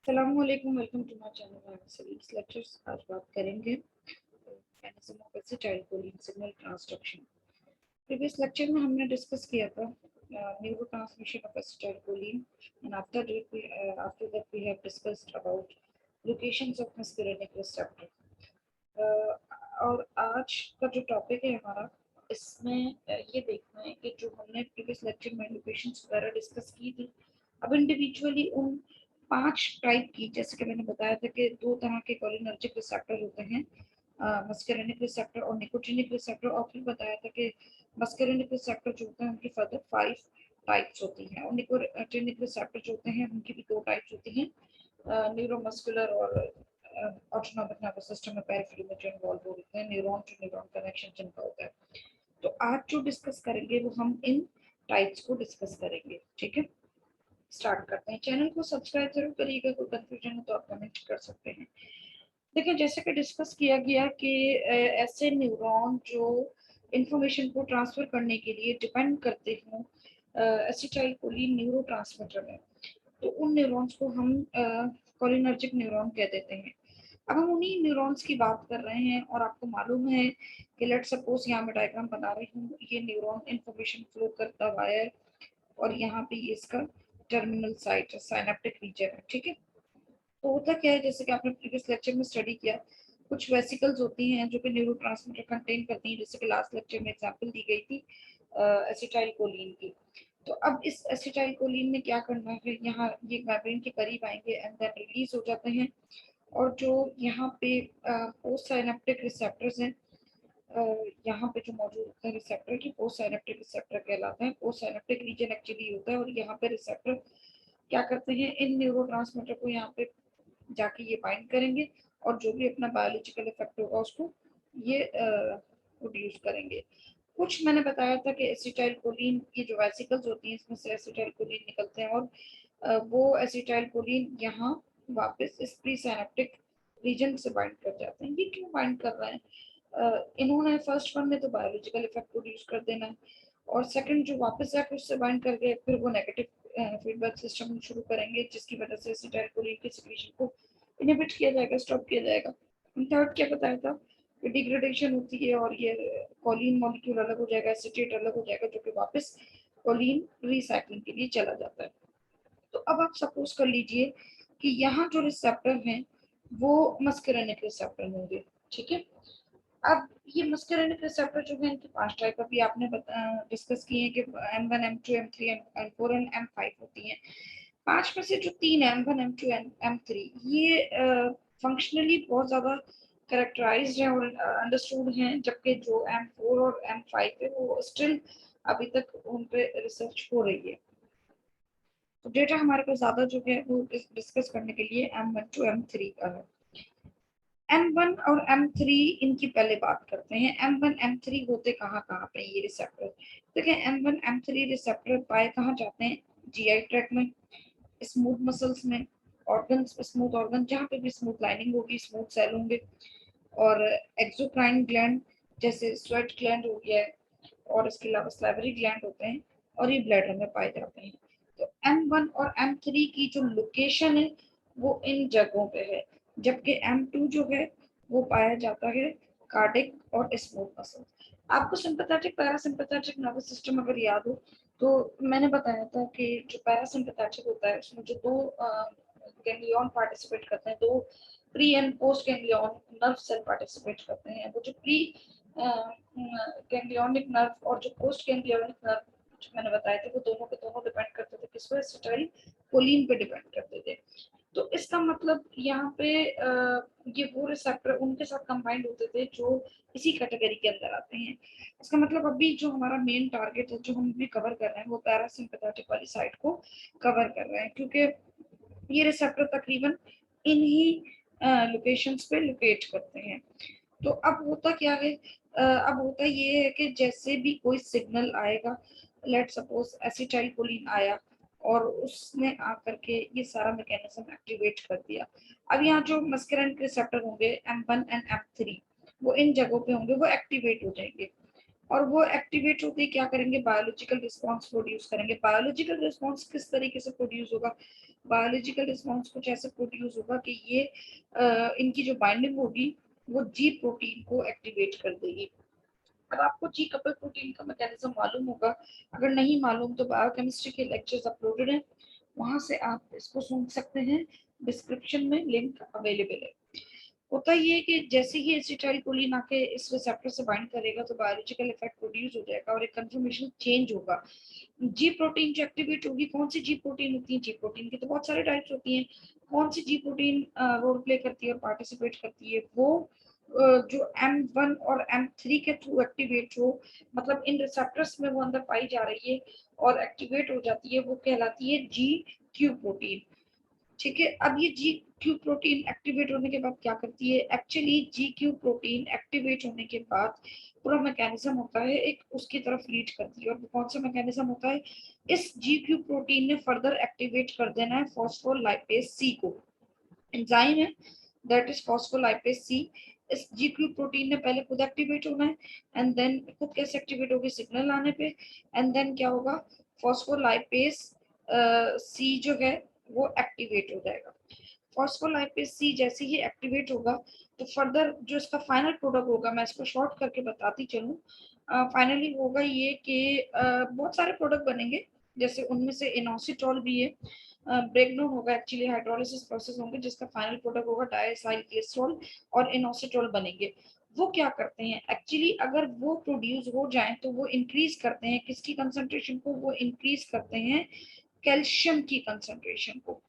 अस्सलामुअलैकुम, welcome to my channel सलीस lectures. आज बात करेंगे mechanism of acetylcholine signal transduction. Previous lecture में हमने डिस्कस किया था neurotransmission of acetylcholine and after that we have discussed about locations of muscarinic receptor. और आज का जो टॉपिक है हमारा, इसमें ये देखना है कि जो हमने प्रीवियस लेक्चर में लोकेशंस वगैरह डिस्कस की थी, अब इंडिविजुअली उन 5 टाइप की, जैसे कि मैंने बताया था कि 2 तरह के कोलिनर्जिक रिसेप्टर होते हैं, मस्करेनिक रिसेप्टर और निकोटिनिक रिसेप्टर। और फिर बताया था कि मस्करेनिक रिसेप्टर जो होते हैं उनकी फर्दर 5 टाइप्स होती हैं, और निकोटिनिक रिसेप्टर जो होते हैं उनकी भी 2 टाइप्स होती हैं, न्यूरोमस्कुलर और ऑटोनॉमिक नर्वस सिस्टम में पेरिफेरी में जो इन्वॉल्व होते हैं, न्यूरॉन टू न्यूरॉन कनेक्शन जिनका होता है। तो आज जो डिस्कस करेंगे वो हम इन टाइप्स को डिस्कस करेंगे। ठीक है, स्टार्ट करते हैं। चैनल को सब्सक्राइब जरूर करिएगा, कोई कंफ्यूजन हो तो आप कमेंट कर सकते हैं। देखिए, जैसे कि डिस्कस किया गया कि ऐसे न्यूरॉन जो इंफॉर्मेशन को ट्रांसफर करने के लिए डिपेंड करते हों एसिटाइलकोलिन न्यूरोट्रांसमीटर में, तो उन न्यूरॉन्स को हम कोलिनर्जिक न्यूरॉन कह देते हैं। अब हम उन्हीं न्यूरॉन्स की बात कर रहे हैं, और आपको मालूम है कि लेट सपोज यहाँ मैं डायग्राम बना रही हूँ, ये न्यूरॉन इंफॉर्मेशन फ्लो करता हुआ है और यहाँ पे ये इसका टर्मिनल साइट है, साइनेप्टिक रीजन है। ठीक है, तो होता क्या है, जैसे कि आपने प्रीवियस लेक्चर में स्टडी किया, कुछ वेसिकल्स होती हैं जो कि न्यूरोट्रांसमीटर कंटेन करती हैं, जैसे कि लास्ट लेक्चर में एग्जांपल दी गई थी एसिटाइलकोलिन की। तो अब इस एसिटाइलकोलिन ने क्या करना है, यहाँ ये मेम्ब्रेन के करीब आएंगे एंड देन रिलीज हो जाते हैं, और जो यहाँ पे पोस्ट साइनेप्टिक रिसेप्टर्स हैं, यहाँ पे जो मौजूद होते हैं रिसेप्टर की, पोस्ट साइनेप्टिक रिसेप्टर कहलाते हैं। पोस्ट साइनेप्टिक रीजन एक्चुअली होता है, और यहाँ पे रिसेप्टर क्या करते हैं, इन न्यूरोट्रांसमीटर को यहाँ पे जाके ये बाइंड करेंगे, और जो भी अपना बायोलॉजिकल इफेक्ट होगा उसको ये प्रोड्यूस करेंगे। कुछ मैंने बताया था कि एसिटाइलकोलिन की जो वेसिकल्स होती हैं, इसमें से एसिटाइलकोलिन निकलते हैं, और वो एसिटाइलकोलिन यहाँ वापस इस प्री सिनेप्टिक रीजन से बाइंड कर जाते हैं। ये क्यों बाइंड कर रहे हैं? इन्होंने फर्स्ट वन में तो बायोलॉजिकल इफेक्ट प्रोड्यूस कर देना है, और सेकंड जो वापस जाकर उससे बाइंड कर गए, फिर वो नेगेटिव फीडबैक सिस्टम शुरू करेंगे, जिसकी वजह से एसिटाइलकोलिन की सिक्रीशन को इनहिबिट किया जाएगा, स्टॉप किया जाएगा। थर्ड क्या बताया था कि डिग्रेडेशन होती है, और ये कोलिन मॉलिक्यूल अलग हो जाएगा, एसिटेट अलग हो जाएगा, जो कि वापस कोलिन रिसाइक्लिंग के लिए चला जाता है। तो अब आप सपोज कर लीजिए कि यहाँ जो रिसेप्टर हैं वो मस्करेनिक रिसेप्टर होंगे। ठीक है, अब ये मस्करेनिक रिसेप्टर जो है, इनकी 5 टाइप अभी आपने डिस्कस किए हैं कि M1, M2, M3, M4 and M5 होती हैं। 5 में से जो 3 M1, M2 एंड M3 ये फंक्शनली बहुत ज्यादा करेक्टराइज्ड हैं और अंडरस्टूड हैं, जबकि जो M4 और M5 है वो स्टिल अभी तक उन पे रिसर्च हो रही है। तो डेटा हमारे पास ज्यादा जो है वो डिस्कस करने के लिए M1 to M3 का है। M1 और M3 इनकी पहले बात करते हैं। M1 M3 होते कहाँ कहाँ पे ये रिसेप्टर? देखिए, M1 M3 रिसेप्टर पाए कहाँ जाते हैं? GI ट्रैक्ट में, स्मूथ मसल्स में, ऑर्गन्स, स्मूथ ऑर्गन जहाँ पे भी स्मूथ लाइनिंग होगी, स्मूथ सेल होंगे, और एक्सोक्राइन ग्लैंड जैसे स्वेट ग्लैंड हो गया है, और इसके अलावा सैलरी ग्लैंड होते हैं, और ये ब्लैडर में पाए जाते हैं। तो M1 और M3 की जो लोकेशन है वो इन जगहों पे है, जबकि M2 जो है वो पाया जाता है कार्डिक और स्मूथ मसल। आपको सिंपैथेटिक पैरासिम्पैथेटिक नर्वस सिस्टम अगर याद हो, तो मैंने बताया था कि जो पैरासिम्पैथेटिक होता है उसमें जो 2 गैंग्लियन पार्टिसिपेट करते हैं, 2 pre and post ganglion nerve cell participate करते हैं। वो जो प्री गैंग्लियोनिक नर्व और जो पोस्ट गैंग्लियोनिक नर्व जो मैंने बताए थे, वो दोनों के दोनों डिपेंड करते थे किस पे? एसिटाइलकोलिन पे डिपेंड करते थे। तो इसका मतलब यहाँ पे ये वो रिसेप्टर उनके साथ कंबाइंड होते थे जो इसी कैटेगरी के अंदर आते हैं। इसका मतलब अभी जो हमारा मेन टारगेट है, जो हम भी कवर कर रहे हैं, वो पैरासिम्पैथेटिक वाली साइड को कवर कर रहे हैं, क्योंकि ये रिसेप्टर तकरीबन इन्हीं लोकेशंस पे लोकेट करते हैं। तो अब होता क्या है, अब होता ये है कि जैसे भी कोई सिग्नल आएगा, लेट सपोज एसिटाइलकोलिन आया और उसने आकर के ये सारा मैकेनिज्म एक्टिवेट कर दिया। अब यहाँ जो मस्कुलिन रिसेप्टर होंगे M1 एंड M3, वो इन जगहों पे होंगे, वो एक्टिवेट हो जाएंगे। और वो एक्टिवेट होते क्या करेंगे, बायोलॉजिकल रिस्पॉन्स प्रोड्यूस करेंगे। बायोलॉजिकल रिस्पॉन्स किस तरीके से प्रोड्यूस होगा, बायोलॉजिकल रिस्पॉन्स कुछ ऐसे प्रोड्यूस होगा कि ये इनकी जो बाइंडिंग होगी वो जी प्रोटीन को एक्टिवेट कर देगी। अब आपको जी कपल प्रोटीन का मैकेनिज्म मालूम होगा, अगर नहीं मालूम तो बायोकेमिस्ट्री के लेक्चर्स अपलोडेड हैं, वहां से आप इसको सुन सकते हैं, डिस्क्रिप्शन में लिंक अवेलेबल है। होता ये है कि जैसे ही एसिटाइलकोलिन आके इस रिसेप्टर से बाइंड करेगा तो बायोलॉजिकल इफेक्ट प्रोड्यूस हो जाएगा और एक कंफर्मेशन चेंज होगा। जी प्रोटीन जो एक्टिवेट होगी, कौन सी जी प्रोटीन होती है, जी प्रोटीन की तो बहुत सारे टाइप्स होती हैं, कौन सी जी प्रोटीन रोल प्ले करती है और पार्टिसिपेट करती है, वो जो M1 और M3 के थ्रू एक्टिवेट हो, मतलब इन रिसेप्टर्स में वो अंदर पाई जा रही है और एक्टिवेट हो जाती है, वो कहलाती है जी क्यू प्रोटीन। ठीक है, अब ये जी क्यू प्रोटीन एक्टिवेट होने के बाद क्या करती है, actually G Q protein activate होने के बाद पूरा मैकेनिज्म होता है एक उसकी तरफ लीड करती है, और कौन सा मैकेनिज्म होता है, इस जी क्यू प्रोटीन ने फर्दर एक्टिवेट कर देना है फॉस्फोलाइपेज सी को, एंजाइम है दैट इज फॉस्फोलाइपेज सी। इस जी क्यू प्रोटीन ने पहले खुद एक्टिवेट होना है, एंड देन खुद कैसे एक्टिवेट होगी, सिग्नल आने पे, एंड देन क्या होगा, फॉस्फोलाइपेज सी जो है वो एक्टिवेट हो जाएगा। फॉस्फोलाइपेज सी जैसे ही एक्टिवेट होगा तो फर्दर जो इसका फाइनल प्रोडक्ट होगा, मैं इसको शॉर्ट करके बताती चलूँ, फाइनली होगा ये कि बहुत सारे प्रोडक्ट बनेंगे, जैसे उनमें से इनोसिटॉल भी है, ब्रेकडाउन होगा, एक्चुअली हाइड्रोलिसिस प्रोसेस होंगे जिसका फाइनल प्रोडक्ट होगा डायसाइल ग्लिसरॉल और इनोसिटॉल बनेंगे। वो क्या करते हैं एक्चुअली, अगर वो प्रोड्यूस हो जाए तो वो इंक्रीज करते हैं किसकी कंसंट्रेशन को, वो इंक्रीज करते हैं कैल्शियम की कंसंट्रेशन को।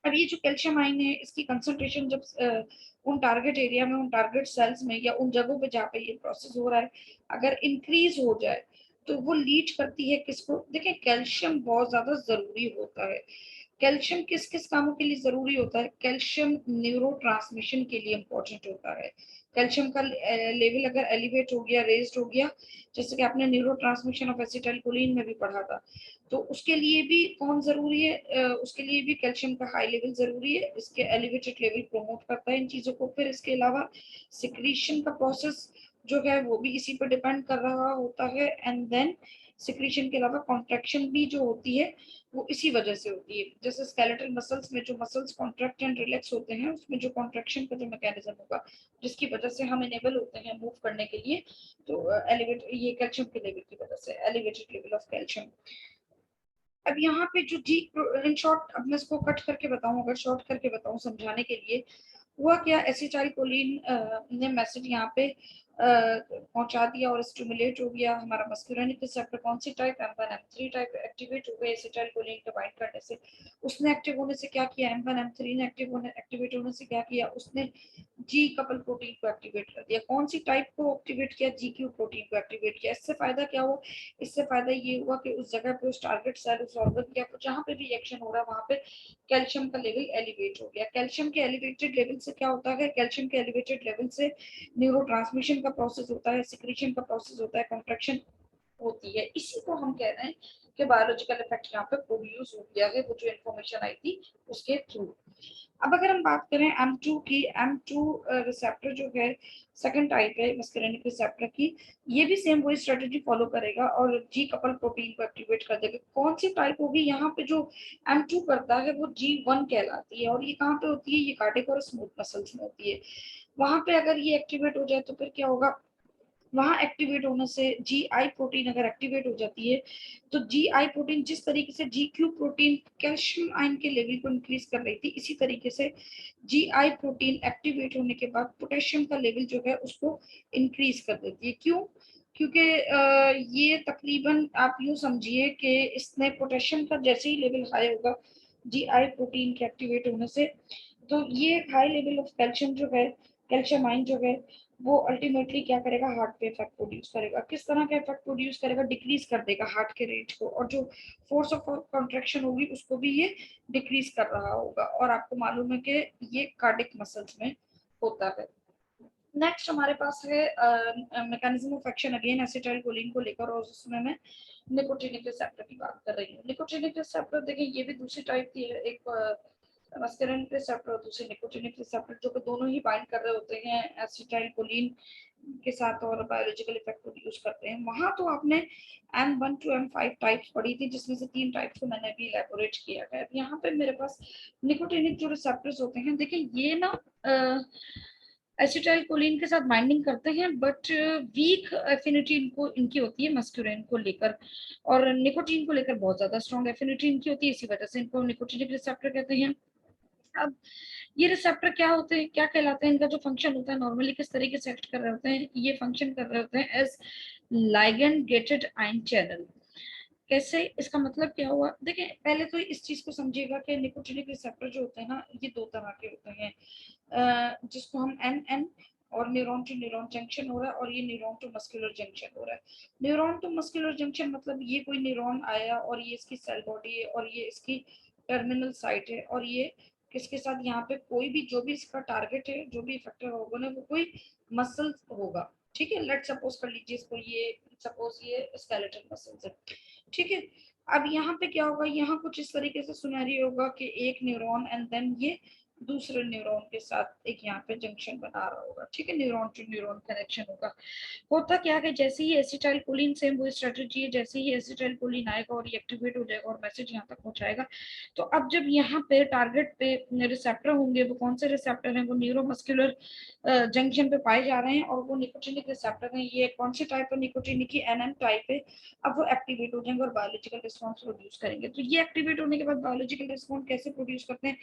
अब ये जो कैल्शियम आयन है इसकी कंसंट्रेशन जब उन टारगेट एरिया में, उन टारगेट सेल्स में या उन जगहों पे जहाँ पे ये प्रोसेस हो रहा है, अगर इंक्रीज हो जाए तो वो लीड करती है किसको, देखिए कैल्शियम बहुत ज्यादा जरूरी होता है। कैल्शियम किस किस कामों के लिए जरूरी होता है, कैल्शियम न्यूरो ट्रांसमिशन के लिए इंपॉर्टेंट होता है। कैल्शियम का लेवल अगर एलिवेट हो गया, रेज्ड हो गया, जैसे कि आपने न्यूरो ट्रांसमिशन ऑफ एसिटाइलकोलिन में भी पढ़ा था, तो उसके लिए भी कौन जरूरी है, उसके लिए भी कैल्शियम का हाई लेवल जरूरी है, इसके एलिवेटेड लेवल प्रमोट करता है इन चीजों को। फिर इसके अलावा सिक्रीशन का प्रोसेस जो है वो भी इसी पर डिपेंड कर रहा होता है, एंड देन सिक्रीशन के अलावा कॉन्ट्रैक्शन भी जो होती है वो इसी वजह से होती है। जैसे स्केलेटल मसल्स में जो मसल्स कॉन्ट्रैक्ट एंड रिलैक्स होते हैं उसमें जो कॉन्ट्रैक्शन का जो मैकेनिज्म होगा जिसकी वजह से हम इनेबल होते हैं मूव करने के लिए, तो एलिवेट ये कैल्शियम के लेवल की वजह से, एलिवेटेड लेवल ऑफ कैल्शियम। अब यहाँ पे जो जी, इन शॉर्ट अब मैं इसको कट करके बताऊं, अगर शॉर्ट करके बताऊं समझाने के लिए, हुआ क्या, एसिटाइलकोलिन ने मैसेज यहाँ पे पहुंचा दिया और स्टिमुलेट हो गया हमारा मस्कुलिनिक रिसेप्टर, कौन सी type, M1 M3 type activate हो गए एसिटाइलकोलिन के बाइंड करने से। उसने एक्टिव होने से क्या किया, M1 M3 ने एक्टिवेट होने से क्या किया, उसने जी कपल प्रोटीन को एक्टिवेट कर दिया। कौन सी टाइप को एक्टिवेट किया, जी क्यू प्रोटीन को एक्टिवेट किया। इससे फायदा क्या हुआ, इससे फायदा ये हुआ कि उस जगह पे उस टारगेट सेल, उस ऑर्गन या जहाँ पे भी रिएक्शन हो रहा है वहां पे कैल्शियम का लेवल एलिवेट हो गया। कैल्शियम के एलिवेटेड लेवल से क्या होता है, कैल्शियम के एलिवेटेड लेवल से न्यूरो का प्रोसेस होता है, सिक्रीशन का प्रोसेस होता है, कॉन्ट्रैक्शन होती है। इसी को हम कह रहे हैं कि बायोलॉजिकल इफेक्ट यहाँ पे प्रोड्यूस हो गया है, वो जो इन्फॉर्मेशन आई थी उसके थ्रू। अब अगर हम बात करें M2 की, M2 रिसेप्टर जो है सेकंड टाइप है मस्कुलिनिक रिसेप्टर की, ये भी सेम वही स्ट्रेटजी फॉलो करेगा और जी कपल प्रोटीन को एक्टिवेट कर देगा। कौन सी टाइप होगी, यहाँ पे जो M2 करता है वो G1 कहलाती है, और ये कहाँ पे होती है, ये कार्डियक और स्मूथ मसल्स में होती है। वहां पे अगर ये एक्टिवेट हो जाए तो फिर क्या होगा, वहां एक्टिवेट होने से जी आई प्रोटीन अगर एक्टिवेट हो जाती है तो जी आई प्रोटीन जिस तरीके से G Q protein calcium ion के लेवल को इंक्रीज कर रही थी, इसी तरीके से जी आई प्रोटीन एक्टिवेट होने के बाद पोटेशियम का लेवल जो है उसको इंक्रीज कर देती है। क्यों, क्योंकि ये तकरीबन आप यूं समझिए कि इसने पोटेशियम का जैसे ही लेवल हाई होगा जी आई प्रोटीन के एक्टिवेट होने से, तो ये हाई लेवल ऑफ कैल्शियम जो है, कैल्शियम आयन जो है वो अल्टीमेटली क्या करेगा, हार्ट पे इफेक्ट प्रोड्यूस करेगा। किस तरह का इफेक्ट प्रोड्यूस करेगा, डिक्रीज कर देगा हार्ट के रेट को, और जो फोर्स ऑफ कॉन्ट्रेक्शन होगी उसको भी ये डिक्रीज कर रहा होगा, और आपको मालूम है कि ये कार्डिक मसल्स में होता है। नेक्स्ट हमारे पास है mechanism of action again acetylcholine को लेकर, और उसमें मैं निकोटिनिक रिसेप्टर की बात कर रही हूँ। निकोटिनिक रिसेप्टर देखिए ये भी दूसरी टाइप की है, एक मस्कुलिनिक रिसेप्टर और दूसरे निकोटिनिक रिसेप्टर, जो कि दोनों ही बाइंड कर रहे होते हैं एसिटाइलकोलिन के साथ और बायोलॉजिकल इफेक्ट प्रोड्यूस करते हैं। वहां तो आपने M1 to M5 टाइप्स पढ़ी थी, जिसमें से 3 टाइप्स को मैंने भी इलेबोरेट किया है। यहाँ पे मेरे पास निकोटिनिक जो रिसेप्टर्स होते हैं, देखिए ये ना एसिटाइल कोलिन के साथ बाइंडिंग करते हैं, बट वीक एफिनिटी इनको इनकी होती है मस्कुलिन को लेकर, और निकोटीन को लेकर बहुत ज्यादा स्ट्रॉन्ग एफिनिटी इनकी होती है, इसी वजह से इनको निकोटिनिक रिसेप्टर कहते हैं। अब ये रिसेप्टर क्या होते हैं, क्या कहलाते हैं, इनका जो फंक्शन होता है नॉर्मली किस तरीके से एक्ट कर रहे होते हैं, ये फंक्शन कर रहे होते हैं as ligand gated ion channel. कैसे, इसका मतलब क्या हुआ, देखिए पहले तो इस चीज को समझिएगा कि निकोटिनिक रिसेप्टर जो होते हैं ना, ये 2 तरह के होते हैं, जिसको हम एन और न्यूरॉन टू न्यूरॉन जंक्शन हो रहा है, और ये न्यूरॉन टू मस्कुलर जंक्शन हो रहा है। न्यूरॉन टू मस्कुलर जंक्शन मतलब ये कोई न्यूरॉन आया और ये इसकी सेल बॉडी है और ये इसकी टर्मिनल साइट है, और ये किसके साथ, यहाँ पे कोई भी जो भी इसका टारगेट है, जो भी इफेक्टर होगा ना, वो कोई मसल होगा। ठीक है, लेट सपोज कर लीजिए इसको, ये सपोज ये स्केलेटल मसल्स है। ठीक है, अब यहाँ पे क्या होगा, यहाँ कुछ इस तरीके से सुनहरी होगा कि एक न्यूरॉन एंड देन ये दूसरे न्यूरॉन के साथ एक यहाँ पे जंक्शन बना रहा होगा। ठीक है, न्यूरॉन टू न्यूरॉन कनेक्शन होगा। होता क्या है, जैसे ही एसिटाइल कोलिन, सेम वो स्ट्रेटजी है, जैसे ही एसिटाइल कोलिन आएगा और ये एक्टिवेट हो जाएगा और मैसेज यहाँ तक पहुंचाएगा, तो अब जब यहाँ पे टारगेट पे रिसेप्टर होंगे, वो कौन से रिसेप्टर हैं, वो न्यूरोमस्कुलर जंक्शन पे पाए जा रहे हैं, और वो निकोटिनिक रिसेप्टर हैं। ये कौन से टाइप है, निकोटिनिक की NM टाइप है। अब वो एक्टिवेट हो जाएंगे और बायोलॉजिकल रिस्पॉन्स प्रोड्यूस करेंगे। तो ये एक्टिवेट होने के बाद बायोलॉजिकल रिस्पॉन्स कैसे प्रोड्यूस करते हैं,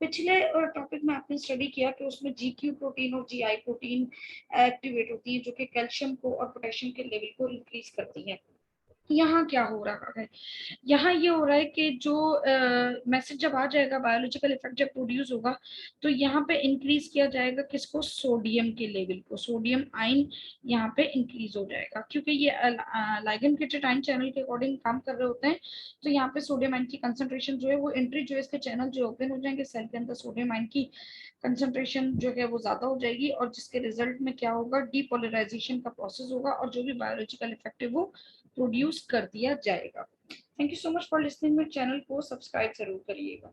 पिछले टॉपिक में आपने स्टडी किया कि उसमें GQ प्रोटीन और GI प्रोटीन एक्टिवेट होती है, जो कि कैल्शियम को और पोटेशियम के लेवल को इंक्रीज करती है। यहाँ क्या हो रहा है, यहाँ ये हो रहा है कि जो मैसेज जब आ जाएगा, बायोलॉजिकल इफेक्ट जब प्रोड्यूस होगा, तो यहाँ पे इंक्रीज किया जाएगा किसको, सोडियम के लेवल को, सोडियम आयन यहाँ पे इंक्रीज हो जाएगा, क्योंकि ये लाइगेंड गेटेड आयन चैनल के अकॉर्डिंग काम कर रहे होते हैं। तो यहाँ पे सोडियम आयन की कंसंट्रेशन जो है, वो एंट्री जो है इसके चैनल जो ओपन हो जाएंगे सेल के अंदर, सोडियम आयन की कंसंट्रेशन जो है वो ज्यादा हो जाएगी, और जिसके रिजल्ट में क्या होगा, डीपोलराइजेशन का प्रोसेस होगा, और जो भी बायोलॉजिकल इफेक्ट है वो प्रोड्यूस कर दिया जाएगा। Thank you so much for listening. मेरे चैनल को सब्सक्राइब जरूर करिएगा।